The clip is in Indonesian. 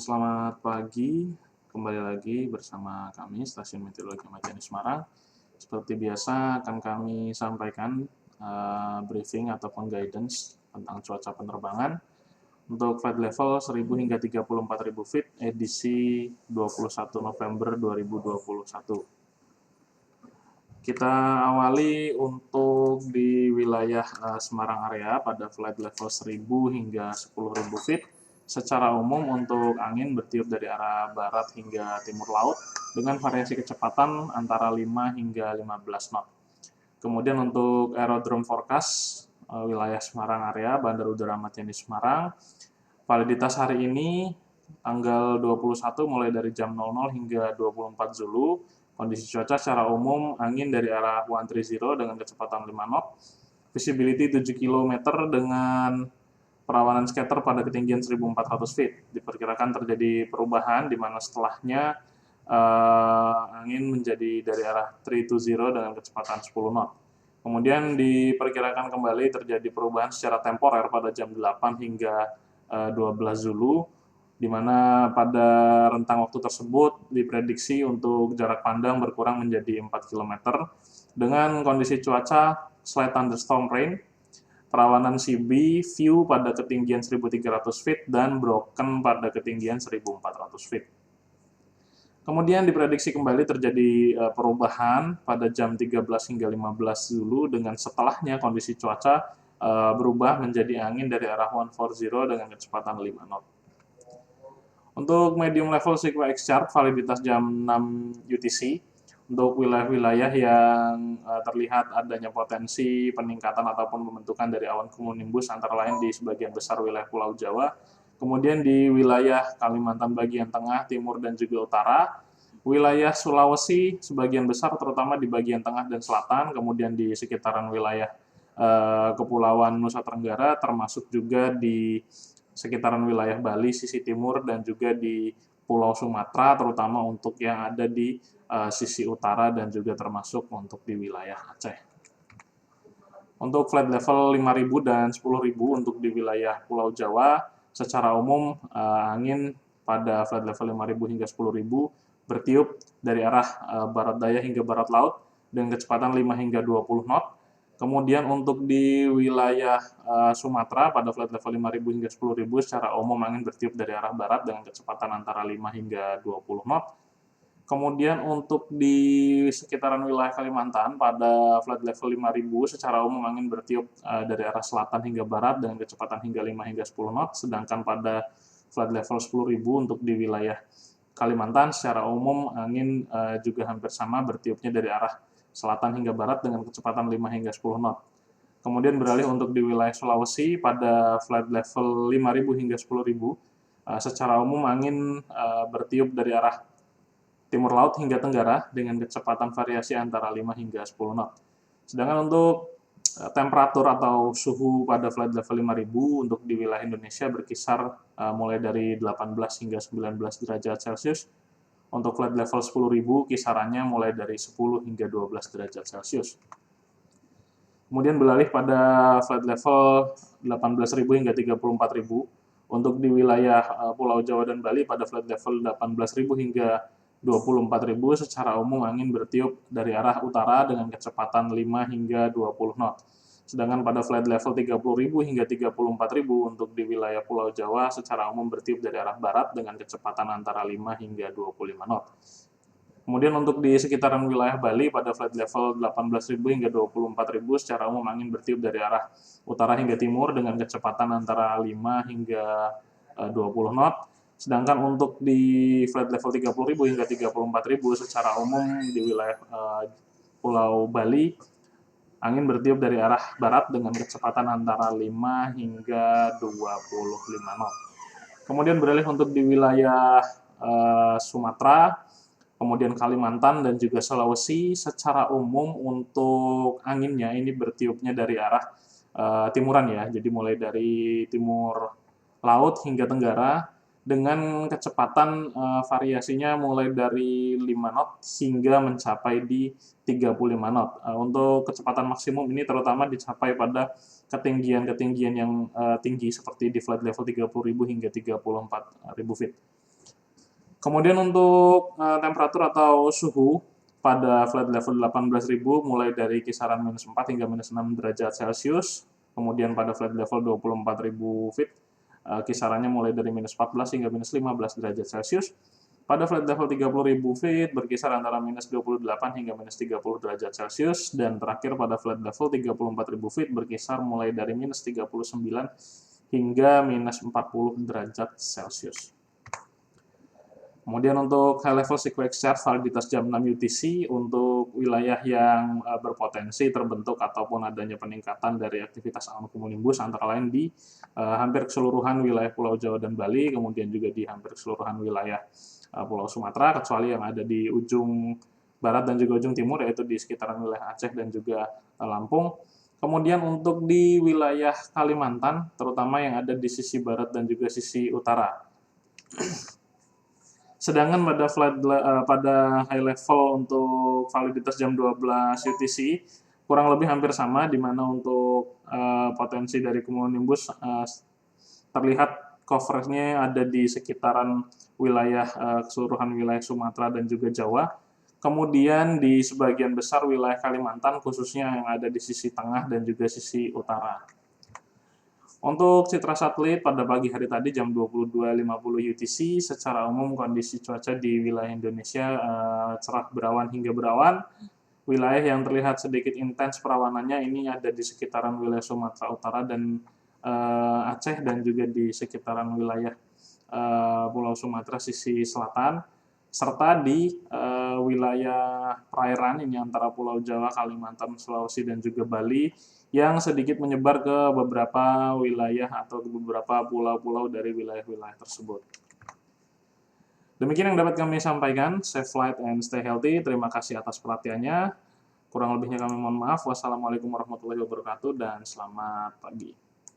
Selamat pagi, kembali lagi bersama kami Stasiun Meteorologi Ahmad Yani Semarang. Seperti biasa akan kami sampaikan briefing ataupun guidance tentang cuaca penerbangan untuk flight level 1000 hingga 34.000 feet edisi 21 November 2021. Kita awali untuk di wilayah Semarang area pada flight level 1000 hingga 10.000 feet. Secara umum untuk angin bertiup dari arah barat hingga timur laut dengan variasi kecepatan antara 5 hingga 15 knot. Kemudian untuk aerodrome forecast wilayah Semarang area, Bandar Udara Ahmad Yani Semarang, validitas hari ini tanggal 21 mulai dari jam 00 hingga 24 Zulu. Kondisi cuaca secara umum angin dari arah 130 dengan kecepatan 5 knot, visibility 7 km dengan perawanan scatter pada ketinggian 1400 feet. Diperkirakan terjadi perubahan di mana setelahnya angin menjadi dari arah 320 dengan kecepatan 10 knot. Kemudian diperkirakan kembali terjadi perubahan secara temporer pada jam 8 hingga 12 Zulu, di mana pada rentang waktu tersebut diprediksi untuk jarak pandang berkurang menjadi 4 km dengan kondisi cuaca slight thunderstorm rain, perawanan CB, view pada ketinggian 1300 feet, dan broken pada ketinggian 1400 feet. Kemudian diprediksi kembali terjadi perubahan pada jam 13 hingga 15 Zulu dengan setelahnya kondisi cuaca berubah menjadi angin dari arah 140 dengan kecepatan 5 knot. Untuk medium level SIGWA X-Chart, validitas jam 6 UTC, untuk wilayah-wilayah yang terlihat adanya potensi peningkatan ataupun pembentukan dari awan cumulonimbus antara lain di sebagian besar wilayah Pulau Jawa, kemudian di wilayah Kalimantan bagian tengah, timur, dan juga utara, wilayah Sulawesi sebagian besar terutama di bagian tengah dan selatan, kemudian di sekitaran wilayah Kepulauan Nusa Tenggara, termasuk juga di sekitaran wilayah Bali, sisi timur, dan juga di Pulau Sumatera, terutama untuk yang ada di sisi utara dan juga termasuk untuk di wilayah Aceh. Untuk flight level 5.000 dan 10.000 untuk di wilayah Pulau Jawa, secara umum angin pada flight level 5.000 hingga 10.000 bertiup dari arah barat daya hingga barat laut dengan kecepatan 5 hingga 20 knot. Kemudian untuk di wilayah Sumatera pada flight level 5.000 hingga 10.000 secara umum angin bertiup dari arah barat dengan kecepatan antara 5 hingga 20 knot. Kemudian untuk di sekitaran wilayah Kalimantan pada flight level 5.000 secara umum angin bertiup dari arah selatan hingga barat dengan kecepatan hingga 5 hingga 10 knot, sedangkan pada flight level 10.000 untuk di wilayah Kalimantan secara umum angin juga hampir sama bertiupnya dari arah selatan hingga barat dengan kecepatan 5 hingga 10 knot. Kemudian beralih untuk di wilayah Sulawesi pada flight level 5.000 hingga 10.000 secara umum angin bertiup dari arah timur laut hingga tenggara dengan kecepatan variasi antara 5 hingga 10 knot. Sedangkan untuk temperatur atau suhu pada flight level 5.000 untuk di wilayah Indonesia berkisar mulai dari 18 hingga 19 derajat Celcius. Untuk flight level 10.000 kisarannya mulai dari 10 hingga 12 derajat Celcius. Kemudian beralih pada flight level 18.000 hingga 34.000 untuk di wilayah Pulau Jawa dan Bali pada flight level 18.000 hingga 24.000 secara umum angin bertiup dari arah utara dengan kecepatan 5 hingga 20 knot. Sedangkan pada flight level 30.000 hingga 34.000 untuk di wilayah Pulau Jawa secara umum bertiup dari arah barat dengan kecepatan antara 5 hingga 25 knot. Kemudian untuk di sekitaran wilayah Bali pada flight level 18.000 hingga 24.000 secara umum angin bertiup dari arah utara hingga timur dengan kecepatan antara 5 hingga 20 knot. Sedangkan untuk di flight level 30.000 hingga 34.000 secara umum di wilayah Pulau Bali angin bertiup dari arah barat dengan kecepatan antara 5 hingga 25 knot. Kemudian beralih untuk di wilayah Sumatera, kemudian Kalimantan dan juga Sulawesi secara umum untuk anginnya ini bertiupnya dari arah timuran ya. Jadi mulai dari timur laut hingga tenggara dengan kecepatan variasinya mulai dari 5 knot hingga mencapai di 35 knot. Untuk kecepatan maksimum ini terutama dicapai pada ketinggian-ketinggian yang tinggi seperti di flight level 30.000 hingga 34.000 feet. Kemudian untuk temperatur atau suhu pada flight level 18.000 mulai dari kisaran -4 hingga -6 derajat Celcius. Kemudian pada flight level 24.000 feet kisarannya mulai dari -14 hingga -15 derajat Celcius. Pada flight level 30.000 feet berkisar antara -28 hingga -30 derajat Celcius. Dan terakhir pada flight level 34.000 feet berkisar mulai dari -39 hingga -40 derajat Celcius. Kemudian untuk high level sequence chart validitas jam 6 UTC untuk wilayah yang berpotensi terbentuk ataupun adanya peningkatan dari aktivitas cumulonimbus antara lain di hampir keseluruhan wilayah Pulau Jawa dan Bali, kemudian juga di hampir keseluruhan wilayah Pulau Sumatera, kecuali yang ada di ujung barat dan juga ujung timur, yaitu di sekitaran wilayah Aceh dan juga Lampung. Kemudian untuk di wilayah Kalimantan, terutama yang ada di sisi barat dan juga sisi utara. Sedangkan pada high level untuk validitas jam 12 UTC kurang lebih hampir sama, di mana untuk potensi dari cumulonimbus terlihat coverage-nya ada di sekitaran wilayah keseluruhan wilayah Sumatera dan juga Jawa. Kemudian di sebagian besar wilayah Kalimantan, khususnya yang ada di sisi tengah dan juga sisi utara. Untuk citra satelit pada pagi hari tadi jam 22.50 UTC, secara umum kondisi cuaca di wilayah Indonesia cerah berawan hingga berawan. Wilayah yang terlihat sedikit intens perawanannya ini ada di sekitaran wilayah Sumatera Utara dan Aceh, dan juga di sekitaran wilayah Pulau Sumatera sisi selatan, serta di wilayah perairan ini antara Pulau Jawa, Kalimantan, Sulawesi, dan juga Bali, yang sedikit menyebar ke beberapa wilayah atau ke beberapa pulau-pulau dari wilayah-wilayah tersebut. Demikian yang dapat kami sampaikan. Safe flight and stay healthy. Terima kasih atas perhatiannya. Kurang lebihnya kami mohon maaf. Wassalamualaikum warahmatullahi wabarakatuh dan selamat pagi.